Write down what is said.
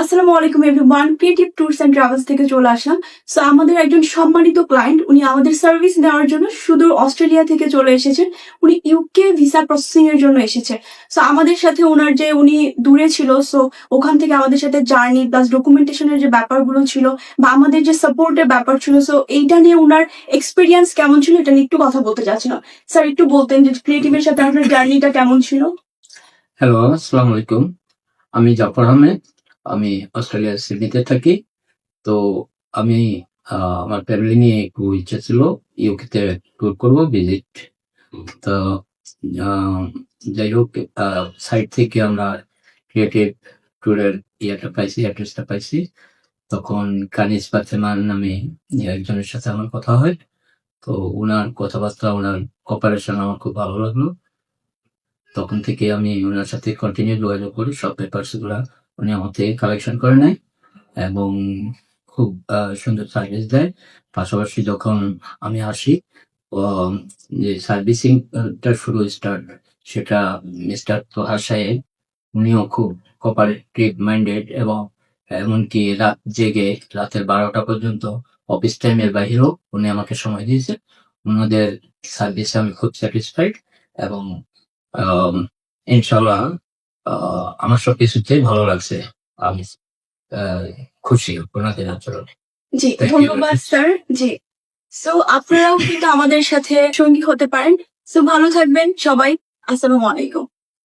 আসসালামু আলাইকুম everyone, creative tours and travels থেকে চলে আসলাম। সো আমাদের একজন সম্মানিত ক্লায়েন্ট, উনি আমাদের সার্ভিস নেওয়ার জন্য সুদূর অস্ট্রেলিয়া থেকে চলে এসেছেন। উনি ইউকে ভিসা প্রসেসিং এর জন্য এসেছে। সো আমাদের সাথে ওনার যে উনি দূরে ছিল, সো ওখান থেকে আমাদের সাথে জার্নি প্লাস ডকুমেন্টেশনের যে ব্যাপারগুলো ছিল বা আমাদের যে সাপোর্টের ব্যাপার ছিল, সো এইটা নিয়ে ওনার এক্সপিরিয়েন্স কেমন ছিল এটা নিয়ে একটু কথা বলতে চাচ্ছিলাম। স্যার একটু বলতেন যে ক্রিয়েটিভের সাথে আপনার জার্নিটা কেমন ছিল? হ্যালো, আসসালামু আলাইকুম। আমি জাফর আহমেদ। আমি অস্ট্রেলিয়ার সিডনিতে থাকি। তো আমি আমার ফ্যামিলি নিয়ে একটু ইচ্ছা ছিল ইউকেতে ট্যুর করব, ভিজিট। তো আ যাই হোক, সাইট থেকে আমরা ক্রিয়েটিভ ট্যুরের অ্যাড্রেসটা পাইছি। তখন কানিজ ফাতেমা নামে একজনের সাথে আমার কথা হয়। তো উনার কথাবার্তা, উনার কোঅপারেশন আমার খুব ভালো লাগলো। তখন থেকে আমি উনার সাথে কন্টিনিউ যোগাযোগ করি। সব পেপারস গুলা উনি আমার থেকে কালেকশন করে নেয় এবং খুব সুন্দর সার্ভিস দেয়। পাশাপাশি যখন আমি আসি, আম যে সার্ভিসিং টা স্টার্ট, সেটা মিস্টার তোহা সাহেব, উনিও খুব কোঅপারেটিভ মাইন্ডেড এবং এমনকি রাত জেগে রাতের ১২টা পর্যন্ত অফিস টাইমের বাহিরেও উনি আমাকে সময় দিয়েছে। উনাদের সার্ভিসে আমি খুব স্যাটিসফাইড এবং আম ইনশাআল্লাহ আ আমার সবকিছুতেই ভালো লাগছে। আমি আ খুশি উনাদের আচরণে। জি, থ্যাংক ইউ ভেরি ধন্যবাদ মাচ। স্যার। জি। সো আপনারাও কিন্তু আমাদের সাথে সঙ্গী হতে পারেন। সো ভালো থাকবেন সবাই। আসসালামু আলাইকুম।